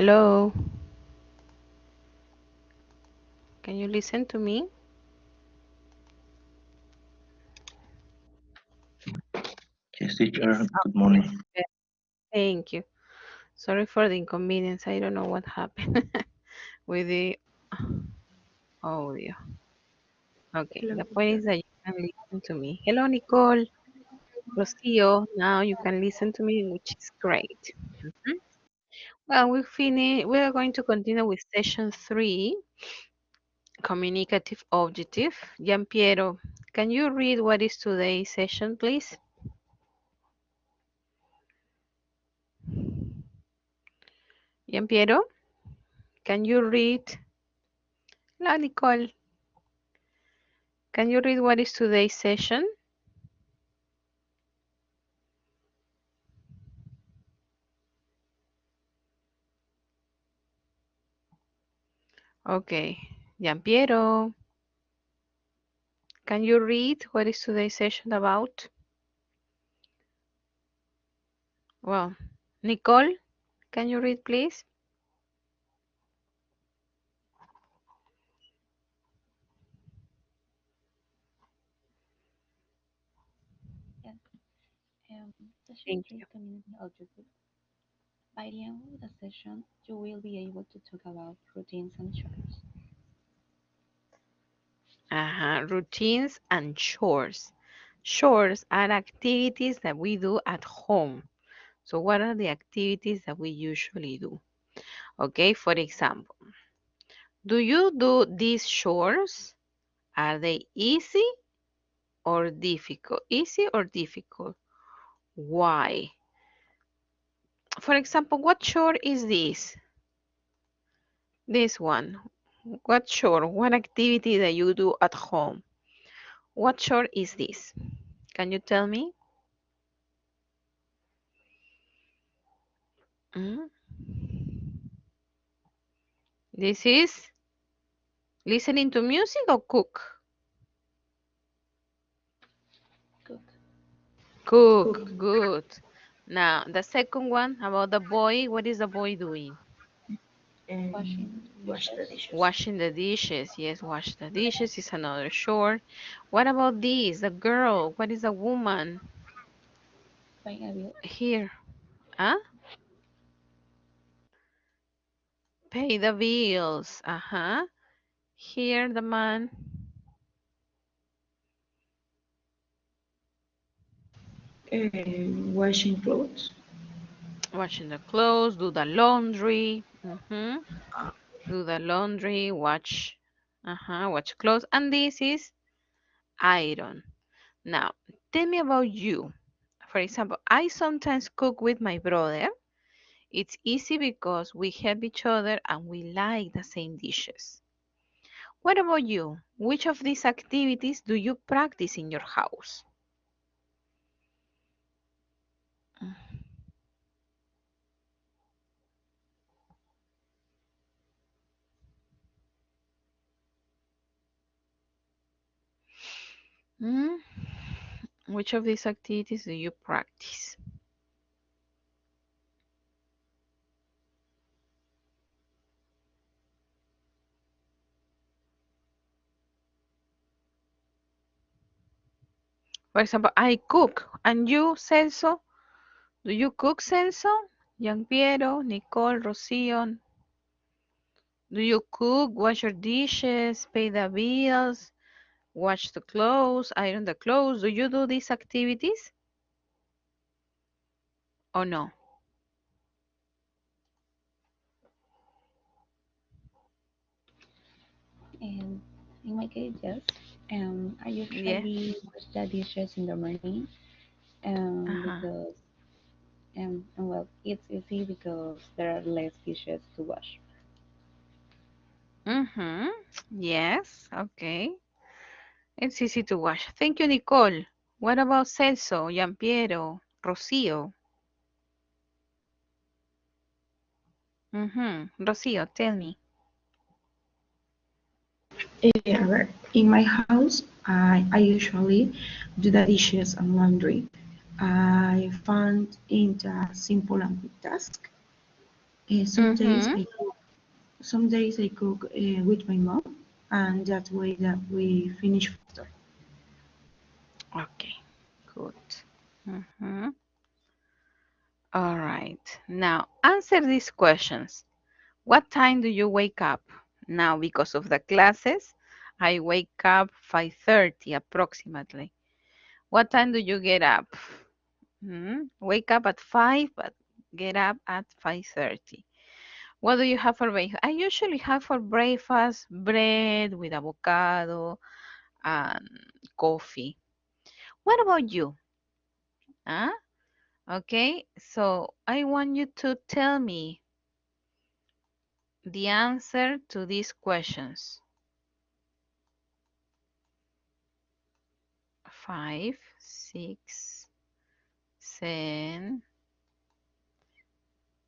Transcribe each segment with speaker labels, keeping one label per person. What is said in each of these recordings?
Speaker 1: Hello, can you listen to me?
Speaker 2: Yes, teacher.
Speaker 1: Yes.
Speaker 2: Good
Speaker 1: Okay.
Speaker 2: morning.
Speaker 1: Yeah, thank you. Sorry for the inconvenience. I don't know what happened with the audio. Okay.
Speaker 3: Hello,
Speaker 1: The point
Speaker 3: teacher.
Speaker 1: is that you can listen to me. Hello, Nicole. Rocio. Now you can listen to me, which is great. Mhm. Well, we finish. We are going to continue with session 3, communicative objective. Gian Piero, can you read what is today's session, please? Gian Piero, can you read? Hello, Nicole. Can you read what is today's session? Okay. Giampiero, can you read what is today's session about? Well, Nicole, can you read, please?
Speaker 3: Yes. Session
Speaker 1: Thank
Speaker 3: 3
Speaker 1: you.
Speaker 3: community objective. By the end of the session, you will be able to talk about routines and chores.
Speaker 1: Routines and chores. Chores are activities that we do at home. So, what are the activities that we usually do? Okay, for example, do you do these chores? Are they easy or difficult? Easy or difficult? Why? For example, what chore is this? This one. What chore? What activity that you do at home? What chore is this? Can you tell me? Mm, This is listening to music or cook?
Speaker 3: Cook.
Speaker 1: Cook.
Speaker 2: Cook.
Speaker 1: Good. Now, the second one about the boy. What is the boy doing?
Speaker 2: And
Speaker 3: Washing
Speaker 2: wash the
Speaker 3: dishes.
Speaker 2: dishes.
Speaker 1: Washing the dishes. Yes, wash the dishes is another chore. What about this? The girl. What is the woman?
Speaker 3: Paying a bill.
Speaker 1: Here. Huh? Pay the bills. Uh-huh. Here, the man.
Speaker 2: Washing clothes.
Speaker 1: Washing the clothes, do the laundry. Do the laundry, watch clothes. And this is iron. Now, tell me about you. For example, I sometimes cook with my brother. It's easy because we help each other and we like the same dishes. What about you? Which of these activities do you practice in your house? Hmm? Which of these activities do you practice? For example, I cook, and you, Celso, do you cook, Celso? Gian Piero, Nicole, Rocio, do you cook, wash your dishes, pay the bills, wash the clothes, iron the clothes? Do you do these activities or no?
Speaker 3: And in my case, yes. I
Speaker 1: Yeah.
Speaker 3: usually wash the dishes in the morning
Speaker 1: Uh-huh.
Speaker 3: because, and well, it's easy because there are less dishes to wash.
Speaker 1: Mm-hmm. Yes. Okay. It's easy to wash. Thank you, Nicole. What about Celso, Gian Piero, Rocio? Mm-hmm. Rocio, tell me.
Speaker 2: A ver, in my house, I usually do the dishes and laundry. I find it a simple and quick task. Some days
Speaker 1: Mm-hmm.
Speaker 2: I cook with my mom, and that way that we finish faster.
Speaker 1: Okay, good. Mm-hmm. All right. Now, answer these questions. What time do you wake up? Now, because of the classes, I wake up 5:30 approximately. What time do you get up? Wake up at 5, but get up at 5:30. What do you have for breakfast? I usually have for breakfast bread with avocado and coffee. What about you? Huh? Okay, so I want you to tell me the answer to these questions. 5, 6, 7,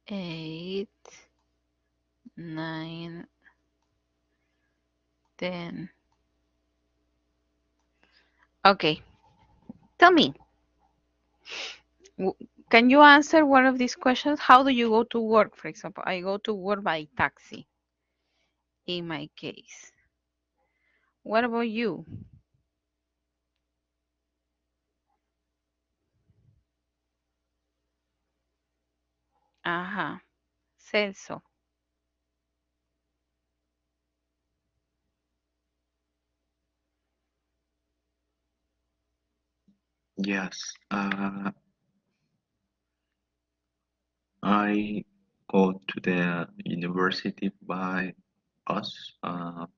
Speaker 1: 8, 9, 10. Okay, tell me, w- can you answer one of these questions? How do you go to work, for example? I go to work by taxi in my case. What about you? Ajá, Celso.
Speaker 4: Yes, I go to the university by bus, and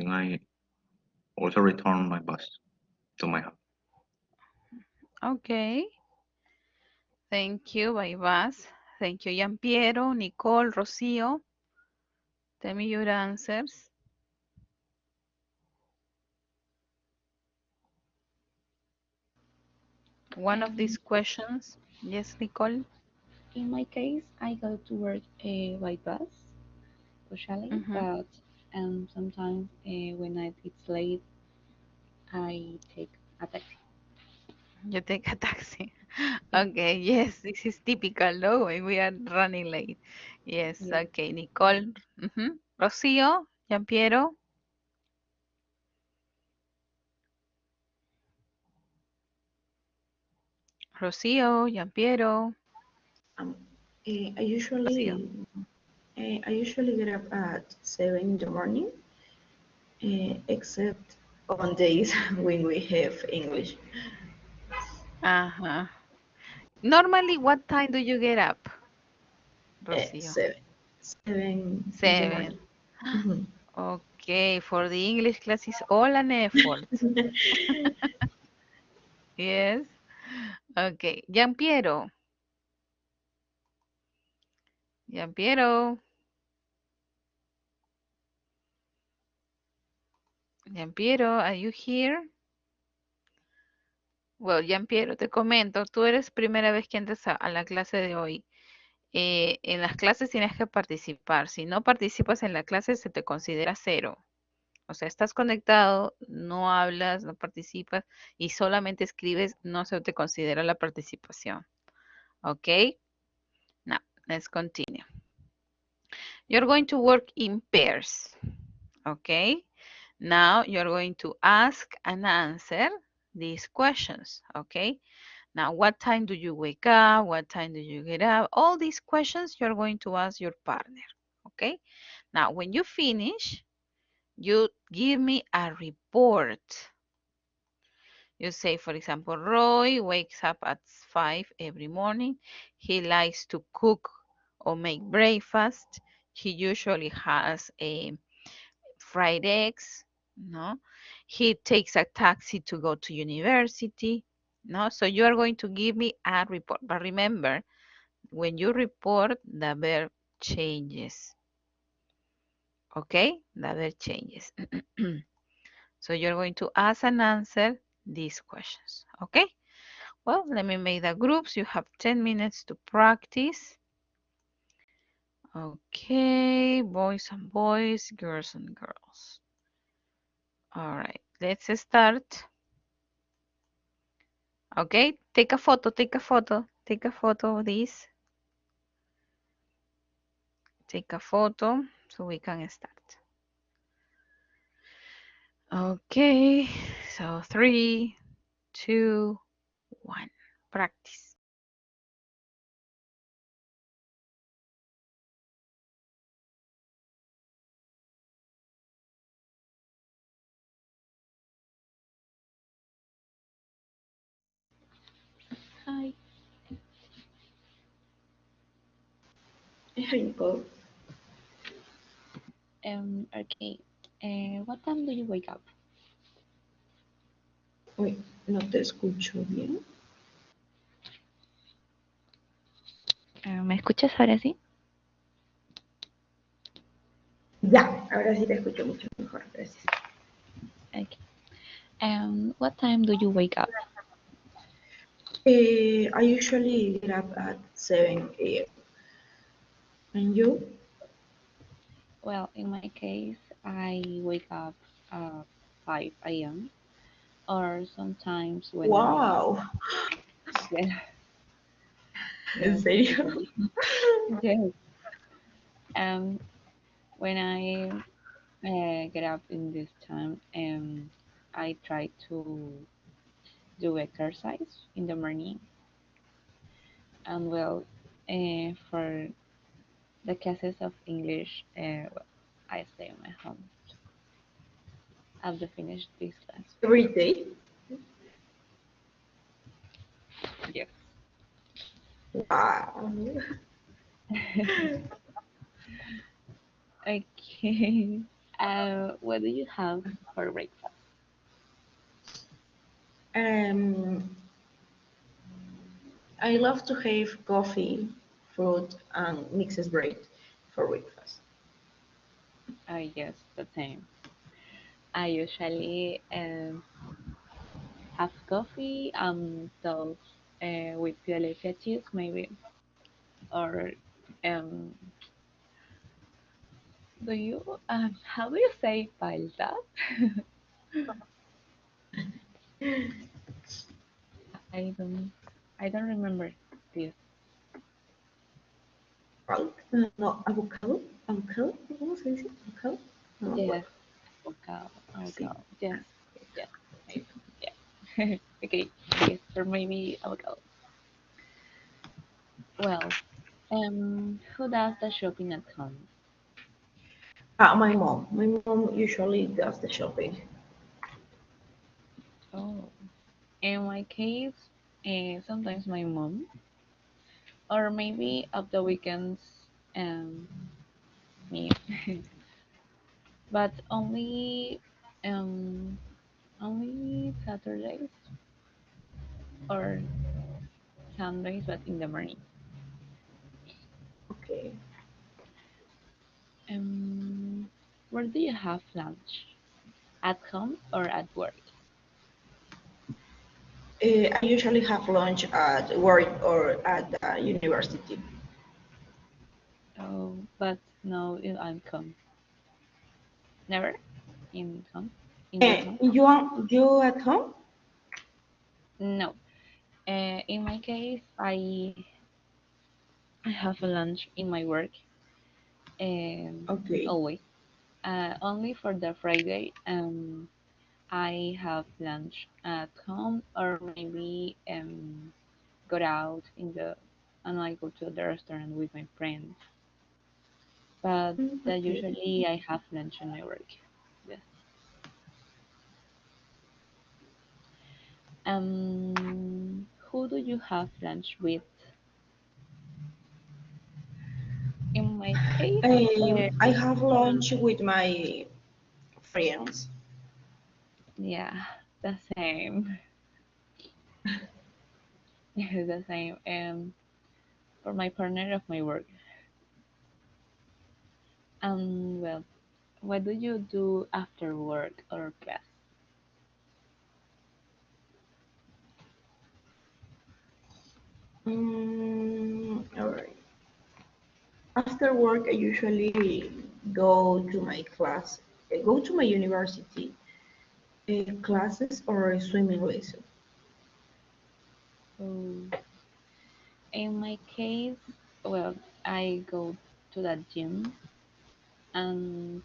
Speaker 4: I also return my bus to my house.
Speaker 1: Okay, thank you, Baibas. Thank you, Giampiero, Nicole, Rocío. Tell me your answers. One of these
Speaker 3: Um,
Speaker 1: questions. Yes, Nicole?
Speaker 3: in my case, I go to work by bus, usually,
Speaker 1: Mm-hmm.
Speaker 3: but sometimes when it's late, I take a taxi.
Speaker 1: You take a taxi.
Speaker 3: Yeah,
Speaker 1: Okay, yes, this is typical, no? When we are running late. Yes,
Speaker 3: yes.
Speaker 1: okay, Nicole. Mm-hmm. Rocío, Giampiero, Rocío, Giampiero,
Speaker 2: Um, I
Speaker 1: Rocío.
Speaker 2: I usually get up at 7 in the morning, except on days when we have English.
Speaker 1: Uh-huh. Normally, what time do you get up,
Speaker 2: Uh,
Speaker 1: Rocío?
Speaker 2: 7, 7 in the
Speaker 1: 7.
Speaker 2: morning. Mhm.
Speaker 1: Okay, for the English class is all an effort. Yes. Okay, Giampiero. Giampiero. Giampiero, are you here? Well, Giampiero, te comento, tú eres primera vez que entras a la clase de hoy. En las clases tienes que participar. Si no participas en la clase, se te considera cero. O sea, estás conectado, no hablas, no participas y solamente escribes, no se te considera la participación. ¿Ok? Now, let's continue. You're going to work in pairs. Okay? Now you're going to ask and answer these questions. Okay? Now, what time do you wake up? What time do you get up? All these questions you're going to ask your partner. Okay? Now, when you finish, you give me a report. You say, for example, Roy wakes up at 5 every morning. He likes to cook or make breakfast. He usually has a fried eggs, no? He takes a taxi to go to university, no? So you are going to give me a report. But remember, when you report, the verb changes, okay? The verb changes. So you're going to ask and answer these questions, okay? Well, let me make the groups. You have 10 minutes to practice. Okay, boys and boys, girls and girls. All right, let's start. Okay, take a photo, take a photo, take a photo of this. take a photo so we can start. Okay, so 3, 2, 1. Practice.
Speaker 3: Hi.
Speaker 2: Here you go.
Speaker 3: Okay. What time do you wake up?
Speaker 2: Uy, no te escucho bien.
Speaker 3: ¿Me escuchas ahora sí?
Speaker 2: Ya, ahora sí te escucho mucho mejor, gracias.
Speaker 3: Okay. What time do you wake up?
Speaker 2: I usually get up at 7 a.m. And you?
Speaker 3: Well, in my case, I wake up at 5 a.m. or sometimes when I
Speaker 2: Wow,
Speaker 3: get
Speaker 2: ¿en
Speaker 3: yes,
Speaker 2: serio?
Speaker 3: yes. Um, when I get up in this time, I try to do exercise in the morning, and well, for the classes of English, I stay in my home after finish this class.
Speaker 2: Every day?
Speaker 3: Yes.
Speaker 2: Wow.
Speaker 3: Okay. What do you have for breakfast?
Speaker 2: Um, I love to have coffee, fruit, and mixed bread for breakfast.
Speaker 3: Yes, the same. I usually have coffee and toast with Philadelphia cheese, maybe. Or um, do you how do you say palta? I don't I don't remember this.
Speaker 2: No, avocado. Avocado. ¿Cómo se dice? Avocado. No me
Speaker 3: Yes,
Speaker 2: acuerdo.
Speaker 3: avocado,
Speaker 2: Sí.
Speaker 3: avocado. Yes, yes, maybe. Yeah. Okay, yes, or maybe avocado. Well, who does the shopping at home?
Speaker 2: My mom. My mom usually does the shopping.
Speaker 3: Oh, in my case, sometimes my mom, or maybe of the weekends, um, me, but um, only Saturdays or Sundays, but in the morning.
Speaker 2: Okay.
Speaker 3: Um, where do you have lunch? At home or at work?
Speaker 2: I usually have lunch at work or at the university.
Speaker 3: Oh, but no, in home. Never in home. In your home?
Speaker 2: You at home?
Speaker 3: No. In my case, I have a lunch in my work.
Speaker 2: Okay.
Speaker 3: Always. Only for the Friday. I have lunch at home or maybe go out in the and I go to the restaurant with my friends. But
Speaker 2: Okay.
Speaker 3: usually I have lunch in my work. Yes. Who do you have lunch with? In my case,
Speaker 2: I have lunch with my friends.
Speaker 3: yeah, the same. Yeah, the same. For my partner of my work. Well, what do you do after work or class?
Speaker 2: All right. After work, I usually go to my class, go to my university classes or a swimming lesson.
Speaker 3: Oh, in my case, well, I go to the gym, and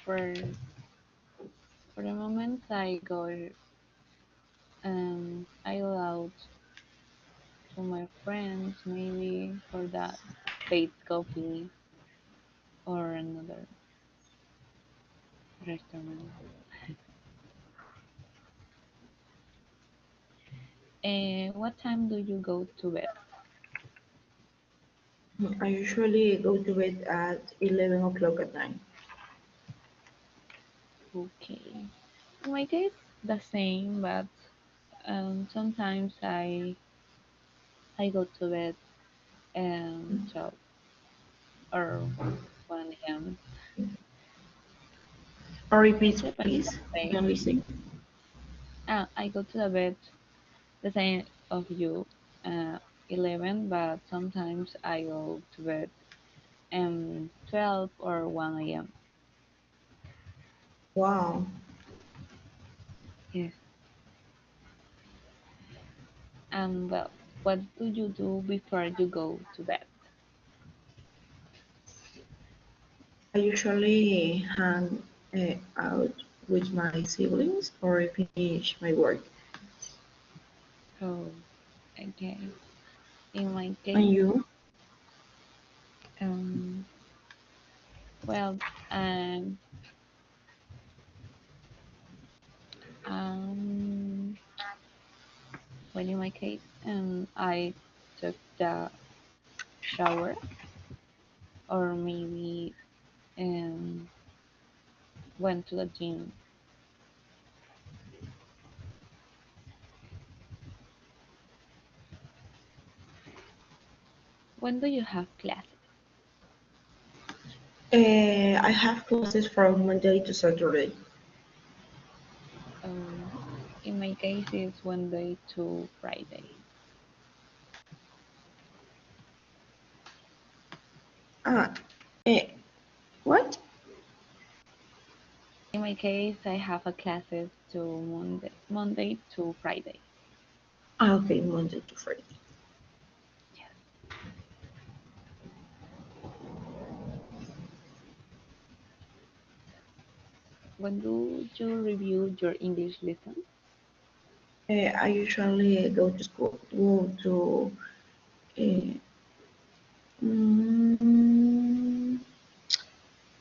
Speaker 3: for for the moment I go out to my friends maybe for that date coffee or another restaurant. What time do you go to bed?
Speaker 2: I usually go to bed at 11 o'clock at night.
Speaker 3: Okay. In my case, the same, but sometimes I go to bed 12 or 1 a.m.
Speaker 2: Or
Speaker 3: It
Speaker 2: repeat,
Speaker 3: depends
Speaker 2: please.
Speaker 3: on the day.
Speaker 2: Can listen.
Speaker 3: I go to the bed the same of you, 11, but sometimes I go to bed 12 or 1 a.m.
Speaker 2: Wow.
Speaker 3: Yes. Well, what do you do before you go to bed?
Speaker 2: I usually hang out with my siblings or finish my work.
Speaker 3: Oh, okay. In my
Speaker 2: And
Speaker 3: case,
Speaker 2: you?
Speaker 3: um, well, um, um, well, in my case, I took the shower or maybe um, went to the gym. When do you have classes?
Speaker 2: I have classes from Monday to Saturday.
Speaker 3: Um, in my case, it's Wednesday to Friday.
Speaker 2: Ah, eh, what?
Speaker 3: In my case, I have a classes to Monday to Friday.
Speaker 2: Ah, okay, Monday to Friday.
Speaker 3: Yes. When do you review your English lesson?
Speaker 2: I usually go to uh, mm,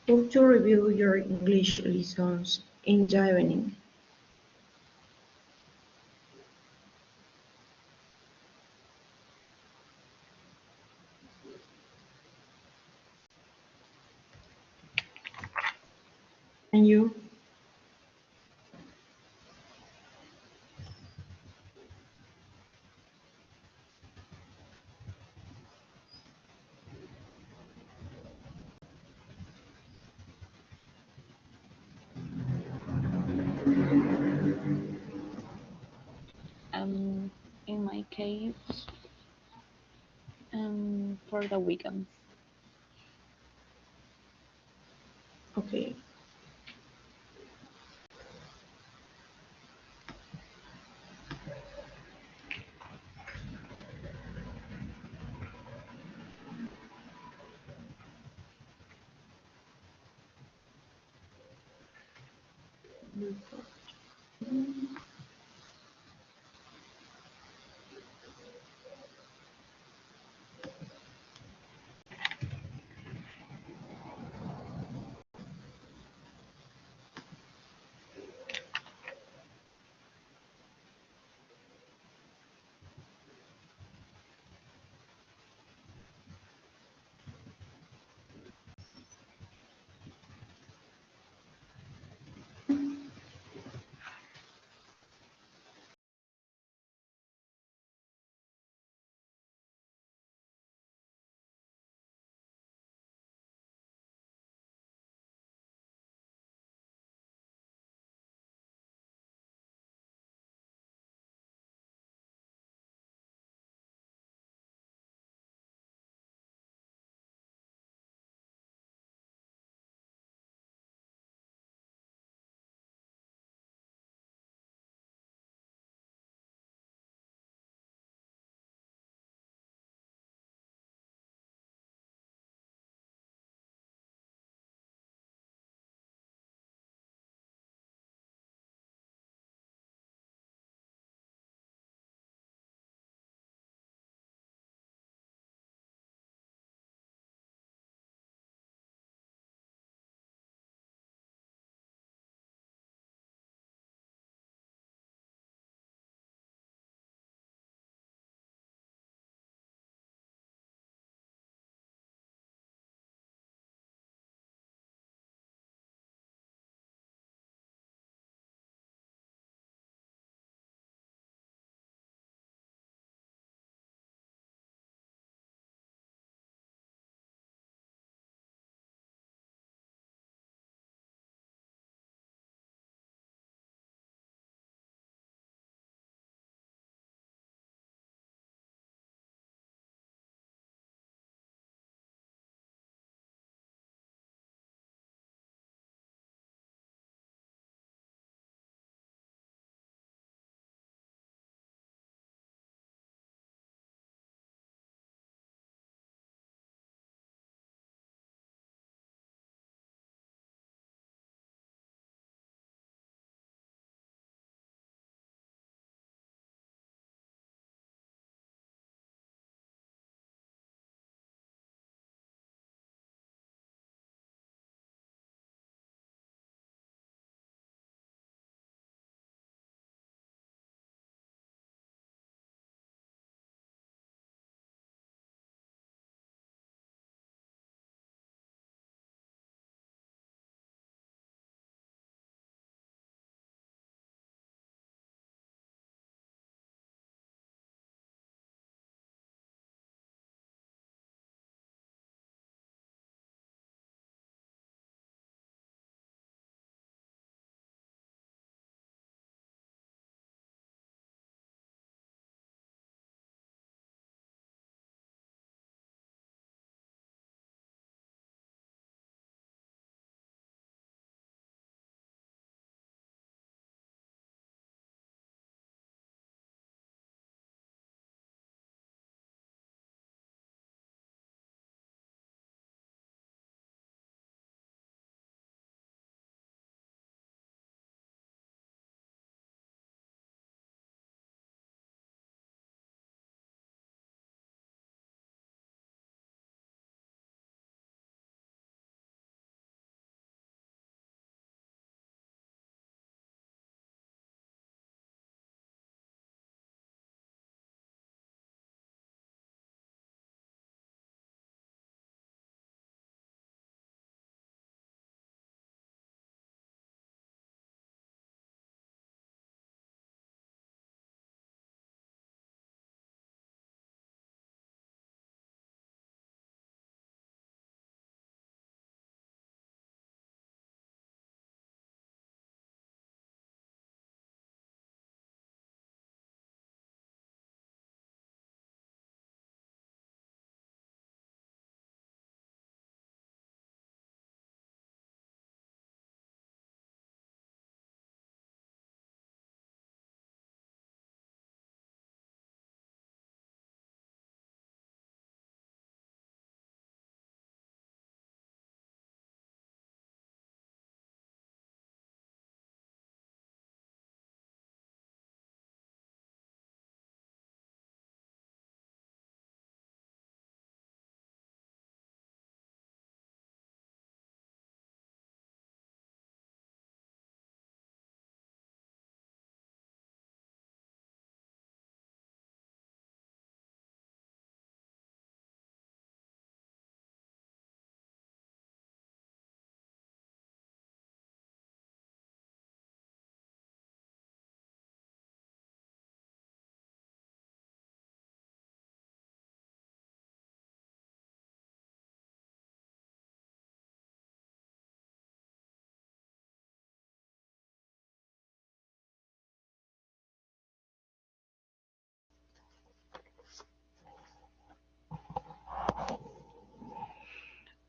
Speaker 2: go to review your English lessons in the evening. And you?
Speaker 3: Um, in my case, for the weekends.
Speaker 2: Okay.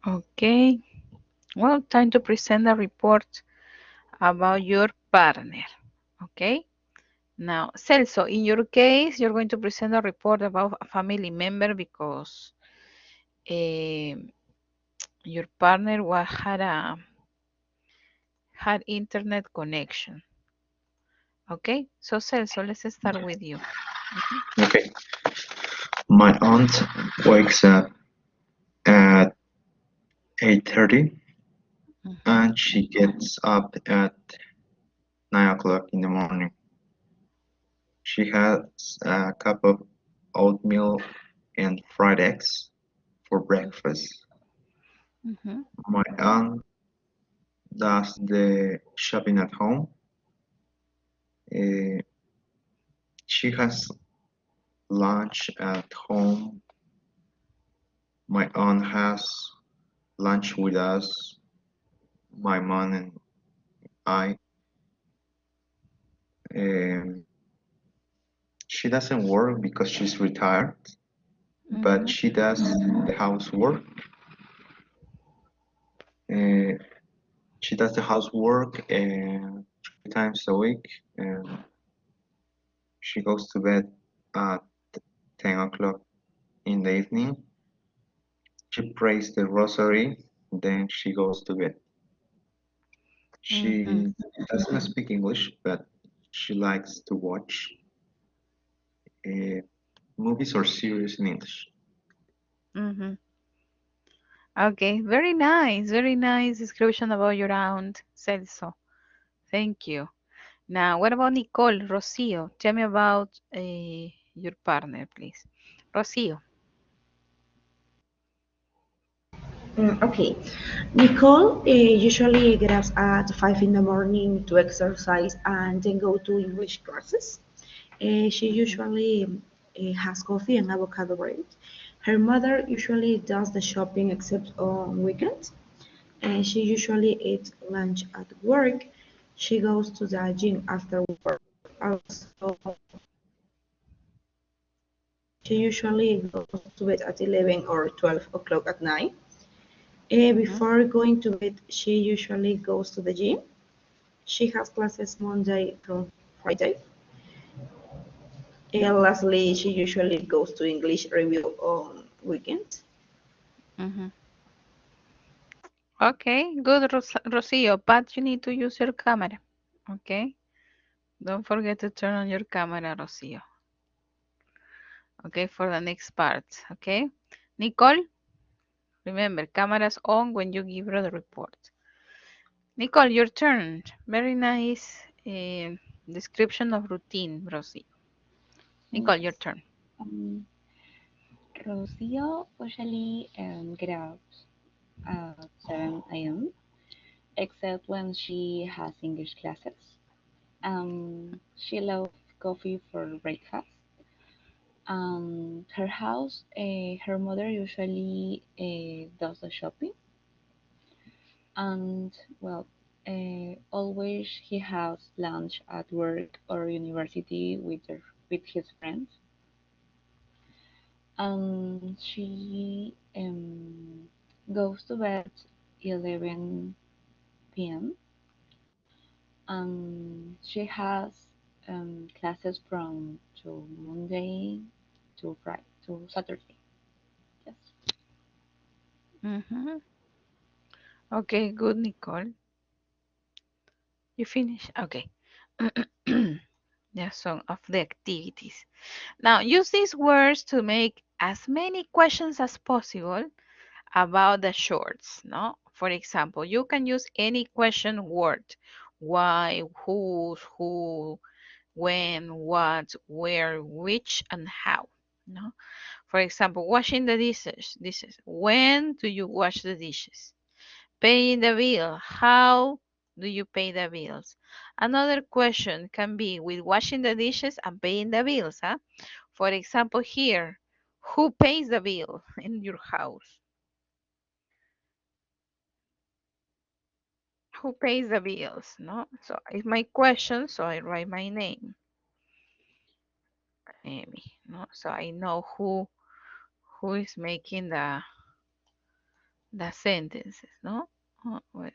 Speaker 1: Okay. Well, time to present a report about your partner. Okay. Now, Celso, in your case, you're going to present a report about a family member because um your partner had internet connection. Okay. So, Celso, let's start with you. Mhm.
Speaker 4: Okay. My aunt wakes up at 8:30
Speaker 1: Mhm.
Speaker 4: and she gets up at 9 o'clock in the morning. She has a cup of oatmeal and fried eggs for breakfast.
Speaker 1: Mhm.
Speaker 4: My aunt does the shopping at home. Uh, she has lunch at home. My aunt has lunch with us, my mom and I. Um, she doesn't work because she's retired, but
Speaker 1: Mhm.
Speaker 4: she does the housework. Uh, she does the housework 3 times a week, and she goes to bed at 10 o'clock in the evening. She prays the rosary, then she goes to bed.
Speaker 1: Mhm.
Speaker 4: She doesn't speak English, but she likes to watch uh, movies or series in English.
Speaker 1: Mhm. Okay. Very nice description about your aunt, Celso. Thank you. Now, what about Nicole, Rocio? Tell me about your partner, please. Rocio.
Speaker 2: Okay. Nicole usually gets up at 5 in the morning to exercise and then go to English classes. She
Speaker 1: Mhm.
Speaker 2: usually has coffee and avocado bread. Her mother usually does the shopping except on weekends. And she usually eats lunch at work. She goes to the gym after work. Also, she usually goes to bed at 11 or 12 o'clock at night.
Speaker 1: Mhm.
Speaker 2: Before going to bed, she usually goes to the gym. She has classes Monday through Friday. And lastly, she usually goes to English review on weekends.
Speaker 1: Mhm. Okay, good, Rocio. But you need to use your camera. Okay. Don't forget to turn on your camera, Rocio. Okay, for the next part. Okay. Nicole, remember, cameras on when you give her the report. Nicole, your turn. Very nice description of routine, Rocio. Nicole, your
Speaker 3: Yes.
Speaker 1: turn.
Speaker 3: Um, Rocio usually get out at 7 a.m. except when she has English classes. She loves coffee for breakfast. Her house, her mother usually does the shopping, and well, always he has lunch at work or university with his friends. She goes to bed 11 p.m. She has classes from to Monday to Friday to Saturday. Yes.
Speaker 1: Mhm. Okay, good, Nicole. You finish? Okay. Yeah, some of the activities. Now, use these words to make as many questions as possible about the shorts, no? For example, you can use any question word. Why, whose, who, when, what, where, which, and how. No? For example, washing the dishes. When do you wash the dishes? Paying the bill. How do you pay the bills? Another question can be with washing the dishes and paying the bills. Huh? For example, here, who pays the bill in your house? Who pays the bills? No, so it's my question, so I write my name, Amy. No, so I know who is making the sentences, no? Well,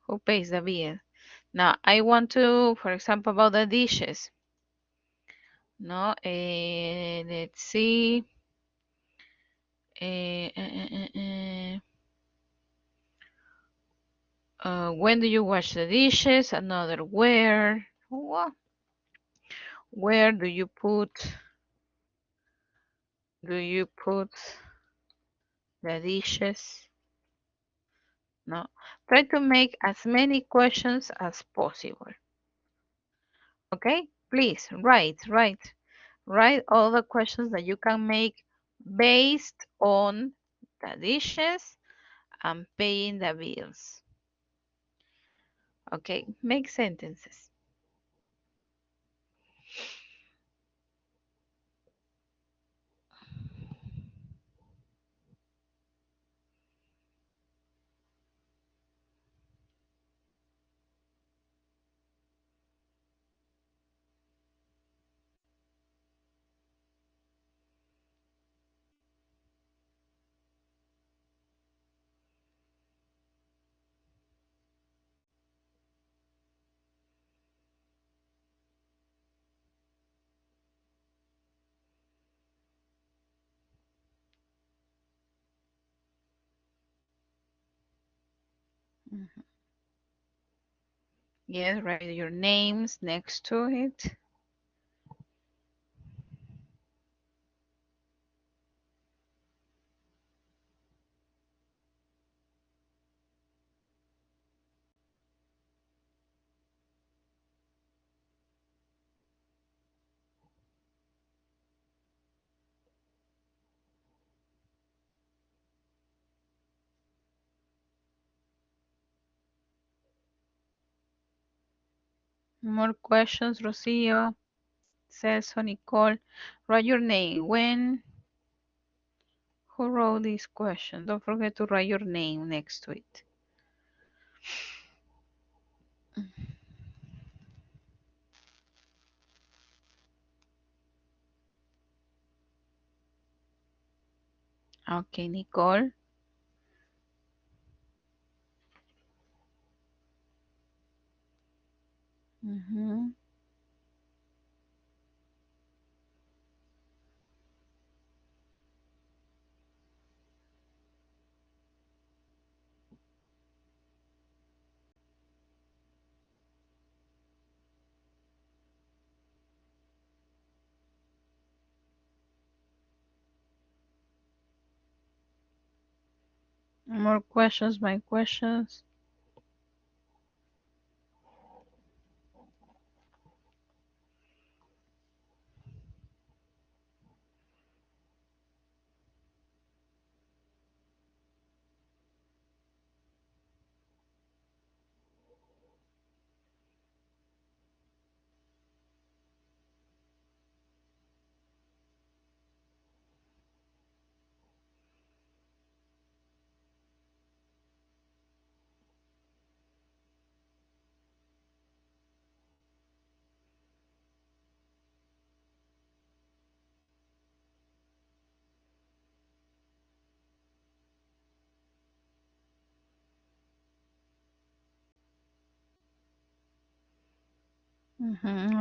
Speaker 1: who pays the bill? Now, I want to, for example, about the dishes. No, let's see. Uh, uh, uh, uh, when do you wash the dishes? Another where. Where do you put the dishes? No. Try to make as many questions as possible. Okay? Please write all the questions that you can make based on the dishes and paying the bills. Okay? Make sentences. Mhm. Yes, write your names next to it. More questions, Rocio, Celso, Nicole. Write your name. Who wrote this question? Don't forget to write your name next to it. Okay, Nicole. Mhm. More questions, my questions.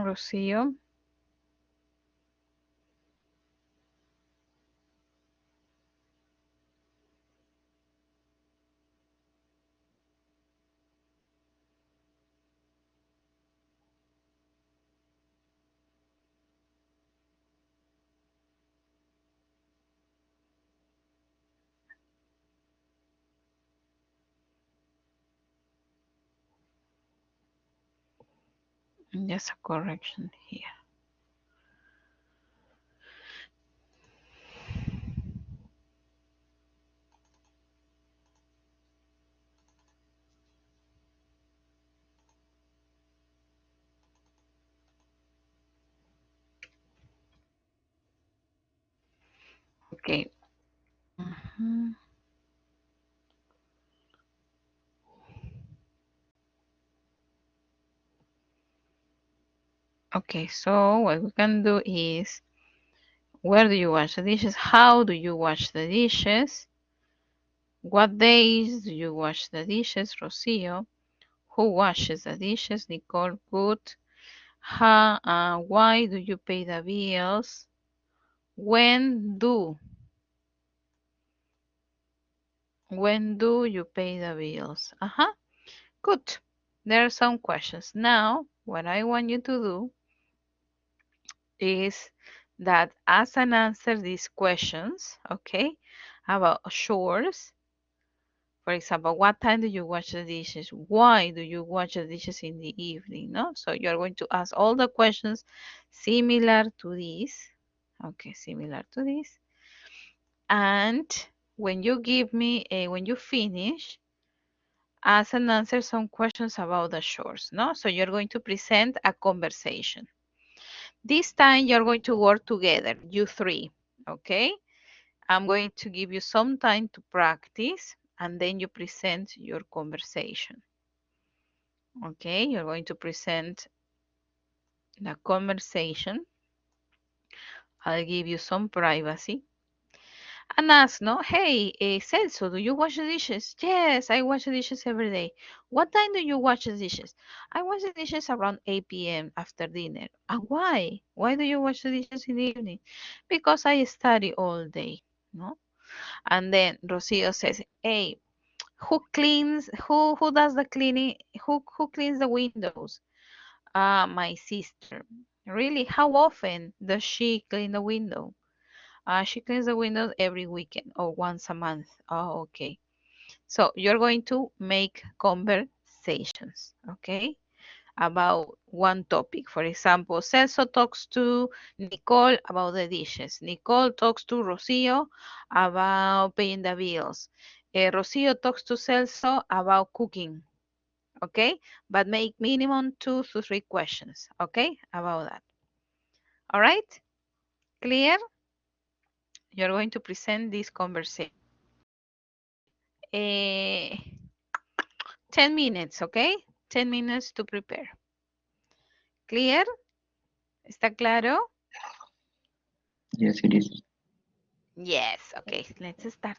Speaker 1: Rocio. Just a correction here. Okay. Mhm. Okay, so what we can do is, where do you wash the dishes? How do you wash the dishes? What days do you wash the dishes, Rocio? Who washes the dishes, Nicole? Good. Why do you pay the bills? When do you pay the bills? Good. There are some questions. Now, what I want you to do is that as and answer these questions, okay, about chores. For example, what time do you wash the dishes? Why do you wash the dishes in the evening? No, so you're going to ask all the questions similar to this. Okay, similar to this. And when you give me when you finish, ask and answer some questions about the chores. No, so you're going to present a conversation. This time you're going to work together, you three. Okay, I'm going to give you some time to practice and then you present your conversation. Okay, you're going to present the conversation. I'll give you some privacy. And ask, no, hey, Celso, do you wash the dishes? Yes, I wash the dishes every day. What time do you wash the dishes? I wash the dishes around 8 p.m. after dinner. And why? Why do you wash the dishes in the evening? Because I study all day, no? And then Rocio says, hey, who does the cleaning? Who cleans the windows? My sister. Really? How often does she clean the window? She cleans the windows every weekend or once a month. Oh, okay. So you're going to make conversations, okay, about one topic. For example, Celso talks to Nicole about the dishes. Nicole talks to Rocio about paying the bills. Rocio talks to Celso about cooking, okay? But make minimum 2 to 3 questions, okay, about that. All right? Clear? You're going to present this conversation. Eh, 10 minutes, okay? 10 minutes to prepare. Clear? ¿Está claro?
Speaker 4: Yes, it is.
Speaker 1: Yes, okay, let's start.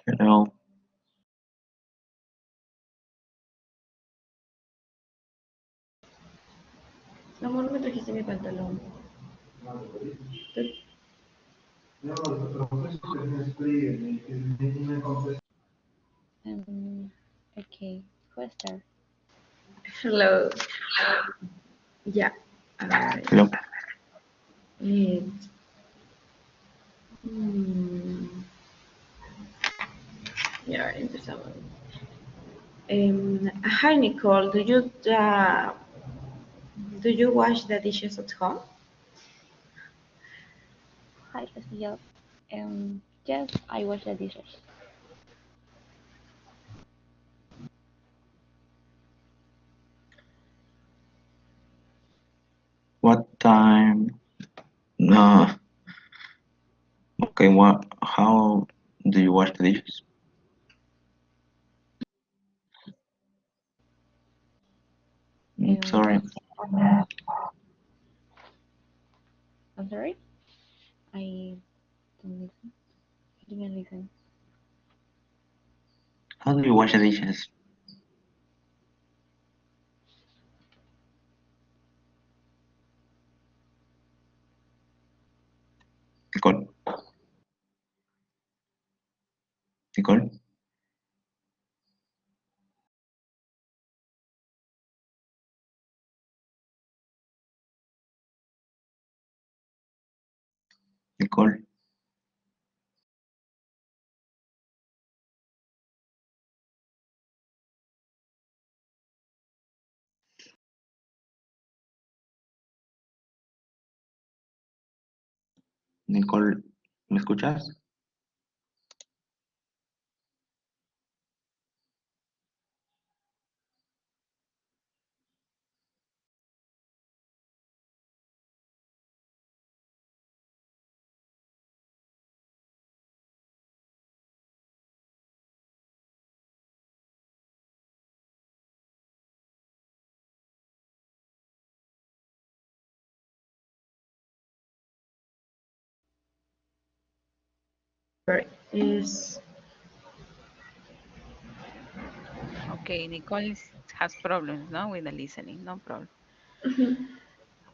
Speaker 4: Hello.
Speaker 2: Amor, no me trajiste mi pantalón.
Speaker 3: Okay, who start?
Speaker 2: Hello. Ya. Alright.
Speaker 4: Hello.
Speaker 2: It, mm, ya, empezamos. Hi, Nicole. Do you wash the dishes at home?
Speaker 3: Hi, Rocio. Yes, I wash the dishes.
Speaker 4: What time? No. Okay. What? How do you wash the dishes? Sorry.
Speaker 3: Yes. I'm sorry. I don't listen. I didn't listen.
Speaker 4: How do you wash the dishes? Nicole. Nicole. Nicole. Nicole. ¿Me escuchas?
Speaker 2: Right. Is
Speaker 1: Okay, Nicole has problems, no, with the listening. No problem.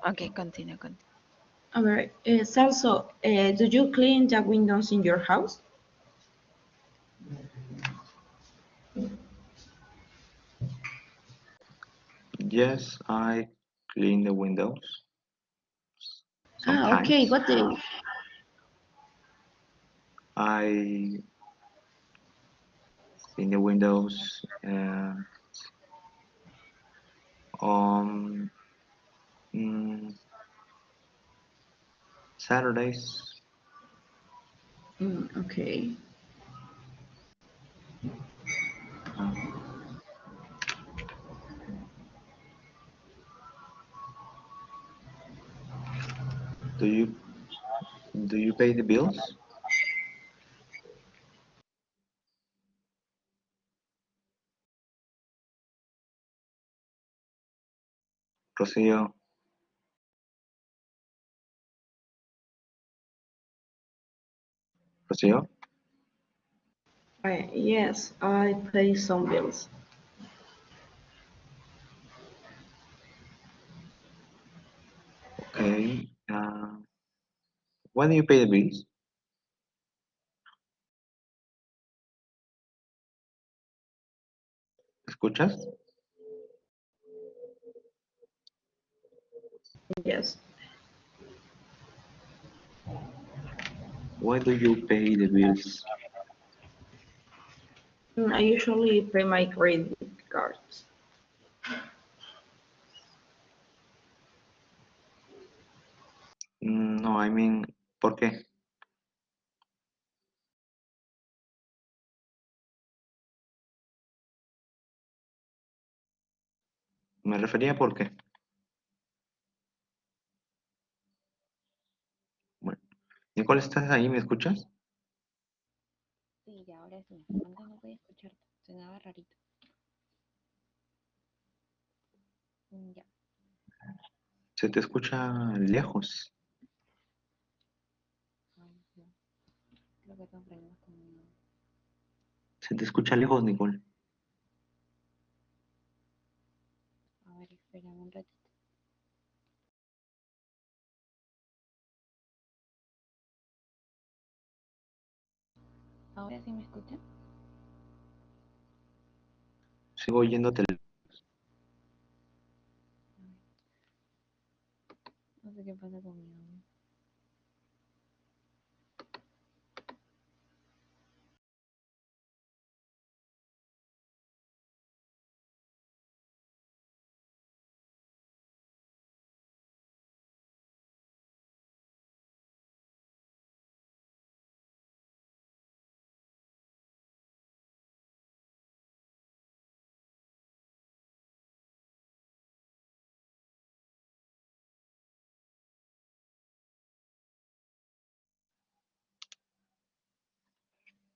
Speaker 1: Okay, continue, continue.
Speaker 2: all right. Is also, do you clean the windows in your house?
Speaker 4: Yes, I clean the windows
Speaker 2: Ah, okay.
Speaker 4: sometimes.
Speaker 2: What the?
Speaker 4: I clean the windows on mm, Saturdays.
Speaker 2: Okay.
Speaker 4: Uh, do you pay the bills, Rocío? Rocío?
Speaker 2: Yes, I pay some bills.
Speaker 4: Okay. Why do you pay the bills? ¿Escuchas?
Speaker 2: Yes.
Speaker 4: Why do you pay the bills?
Speaker 2: I usually pay my credit cards.
Speaker 4: No, I mean, ¿por qué? Me refería a por qué. Bueno, Nicole, ¿estás ahí? ¿Me escuchas?
Speaker 3: Sí, ya ahora sí. Antes no podía escucharte. Sonaba rarito. Ya.
Speaker 4: Se te escucha lejos.
Speaker 3: Ay, no. Creo que tengo problemas con mi...
Speaker 4: Se te escucha lejos, Nicole.
Speaker 3: A ver, espérame un ratito. ¿Ahora sí me escuchan?
Speaker 4: Sigo oyéndote.
Speaker 3: No sé qué pasa con mi audio.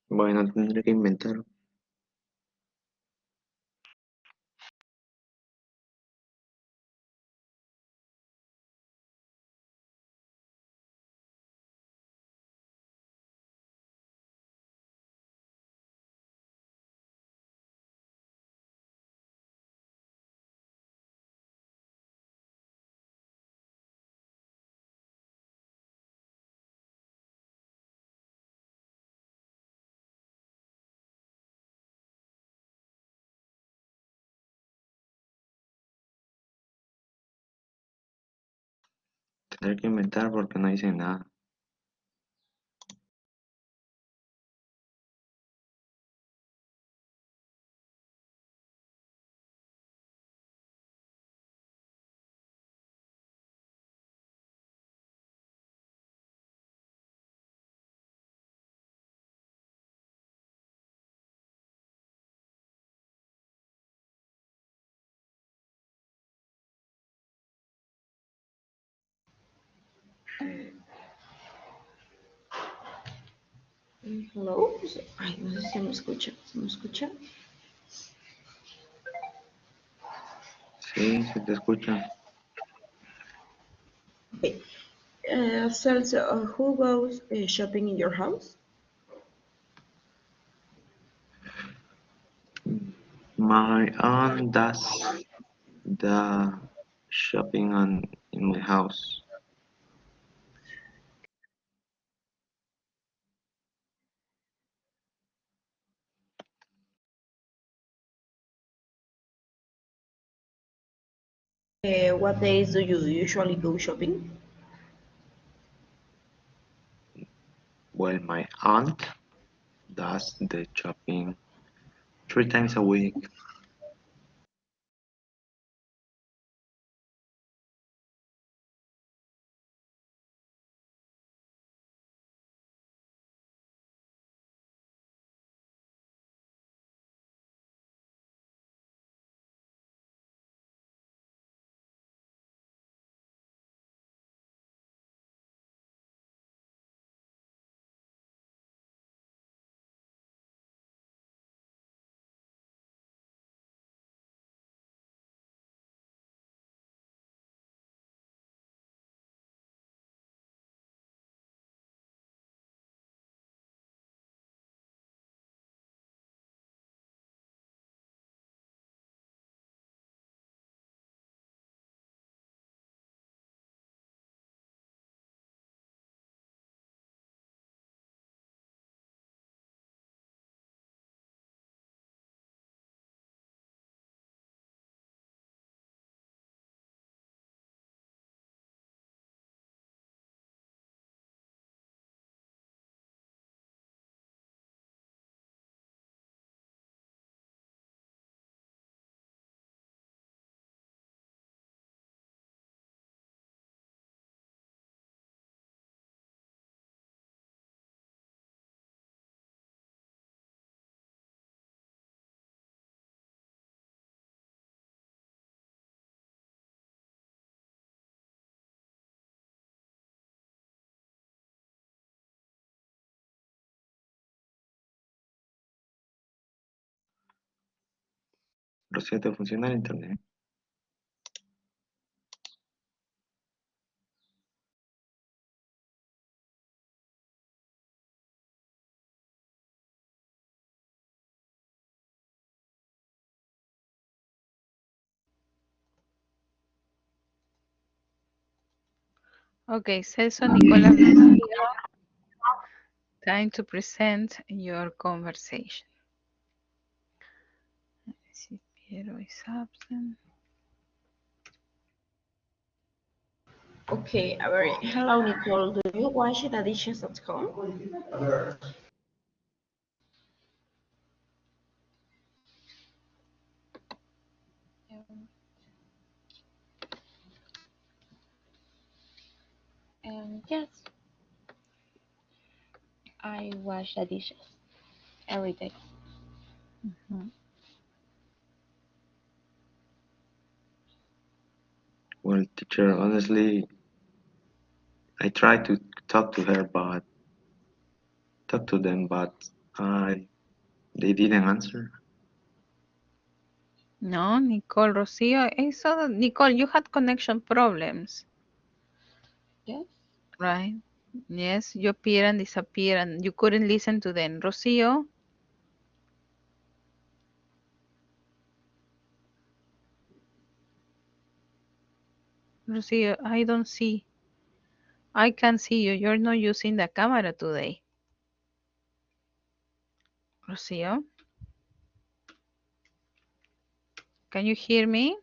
Speaker 4: Bueno, tendré que inventar. Tendré que inventar porque no hice nada.
Speaker 2: Hello. Ay, no sé si me escucha. ¿Se me escucha?
Speaker 4: Sí, se te escucha.
Speaker 2: Okay. So, who goes shopping in your house?
Speaker 4: My aunt does the shopping in my house.
Speaker 2: What days do you usually go shopping?
Speaker 4: Well, my aunt does the shopping 3 times a week. Rocío, ¿te funciona el internet?
Speaker 1: Okay, Celso, Nicola, Rocío, time to present your conversation. Si Piero is absent.
Speaker 2: Okay, hello Nicole. Do you wash the dishes at home?
Speaker 3: Um, yes, I wash the dishes every day.
Speaker 1: Mhm.
Speaker 4: Well, teacher, honestly, I tried to talk to her, but talk to them, but I they didn't answer.
Speaker 1: No, Nicole, Rocío, I saw that, Nicole, you had connection problems,
Speaker 3: Yes,
Speaker 1: right? Yes, you appear and disappear and you couldn't listen to them. Rocío, Rocío, I don't see. I can see you. You're not using the camera today. Rocío, can you hear me?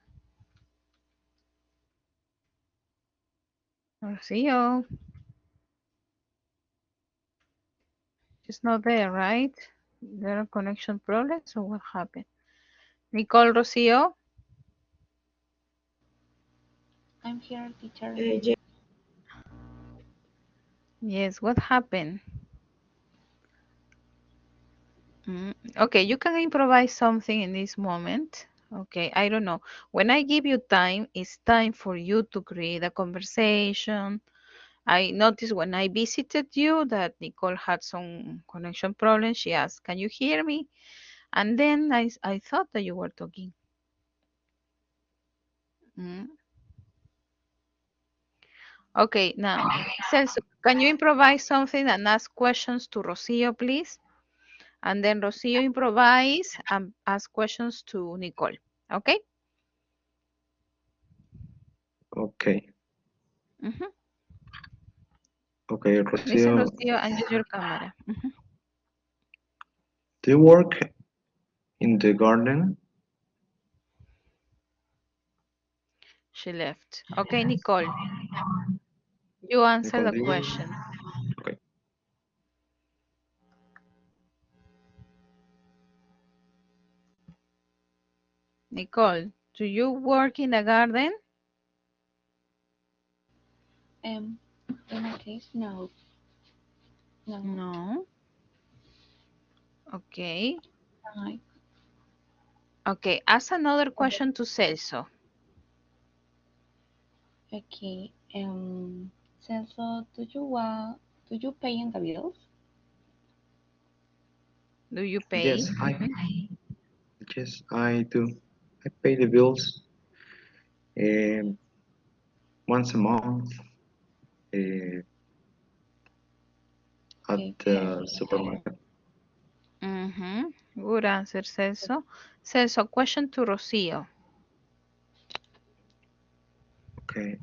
Speaker 1: Rocío, she's not there, right? There are connection problems or what happened? Nicole, Rocío?
Speaker 3: I'm here, teacher.
Speaker 2: Yeah.
Speaker 1: Yes, what happened? Okay, you can improvise something in this moment. Okay, I don't know. When I give you time, it's time for you to create a conversation. I noticed when I visited you that Nicole had some connection problems. She asked, "Can you hear me?" And then I thought that you were talking. Mm. Okay, now, Celso, can you improvise something and ask questions to Rocio, please? And then Rocio improvise and ask questions to Nicole. Okay?
Speaker 4: Okay.
Speaker 1: Mhm.
Speaker 4: Okay,
Speaker 1: Listen,
Speaker 4: Rocio,
Speaker 1: Rocio, and use your camera.
Speaker 4: do you work in the garden?
Speaker 1: She left. Okay, Nicole, you answer
Speaker 4: Nicole,
Speaker 1: the
Speaker 4: do you work?
Speaker 1: question.
Speaker 4: Okay.
Speaker 1: Nicole, do you work in the garden?
Speaker 3: In my case, no, no.
Speaker 1: No. Okay.
Speaker 3: I
Speaker 1: Okay, ask another question to Celso.
Speaker 3: okay. Celso, do you pay in the bills?
Speaker 1: Do you pay?
Speaker 4: Yes,
Speaker 1: Mhm.
Speaker 4: I do. I pay the bills um, once a month at
Speaker 3: Okay.
Speaker 4: the supermarket.
Speaker 1: Good answer, Celso. Celso, question to Rocio.
Speaker 4: Okay.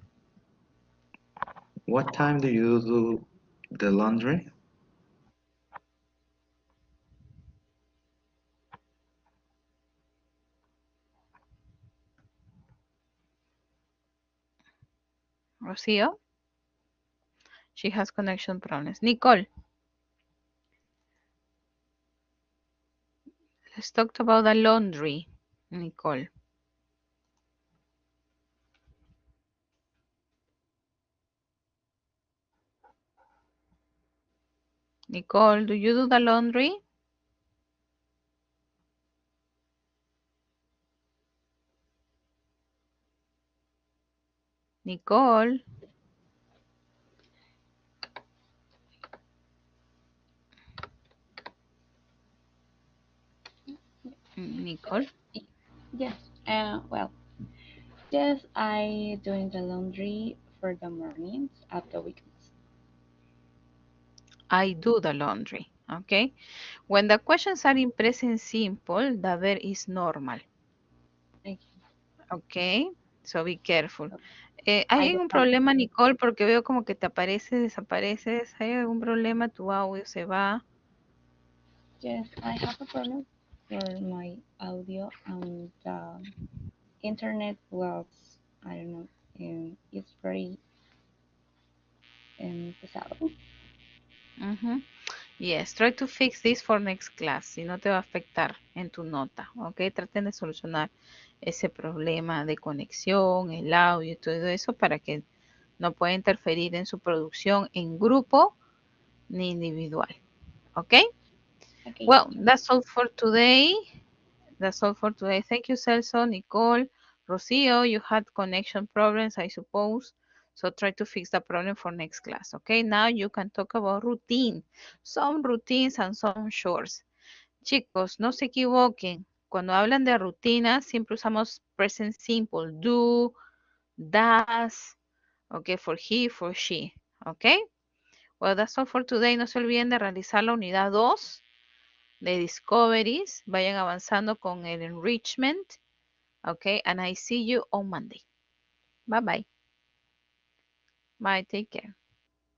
Speaker 4: What time do you do the laundry?
Speaker 1: Rocio? She has connection problems. Nicole, let's talk about the laundry. Nicole. Nicole, do you do the laundry? Nicole. Nicole.
Speaker 3: Yes. Well, yes, I doing the laundry for the mornings at the weekends.
Speaker 1: I do the laundry. Okay. When the questions are in present simple, the verb is normal.
Speaker 3: Okay.
Speaker 1: Okay. So be careful.
Speaker 3: I
Speaker 1: ¿Hay
Speaker 3: do
Speaker 1: algún
Speaker 3: not.
Speaker 1: problema, Nicole? Porque veo como que te apareces, desapareces. ¿Hay algún problema? Tu audio se va.
Speaker 3: Yes, I have a problem for my audio and the internet was, I don't know, it's very pesado.
Speaker 1: Ujú. Yes, try to fix this for next class. Si no te va a afectar en tu nota. Ok, traten de solucionar ese problema de conexión, el audio y todo eso para que no pueda interferir en su producción en grupo ni individual. Ok.
Speaker 3: Okay,
Speaker 1: Well,
Speaker 3: teacher.
Speaker 1: that's all for today. That's all for today. Thank you, Celso, Nicole, Rocio. You had connection problems, I suppose. So try to fix the problem for next class. Okay, now you can talk about routine. Some routines and some shorts. Chicos, no se equivoquen. Cuando hablan de rutinas, siempre usamos present simple. Do, does. Okay, for he, for she. Okay. Well, that's all for today. No se olviden de realizar la unidad 2 de Discoveries. Vayan avanzando con el enrichment. Okay, and I see you on Monday. Bye bye. Bye, take care.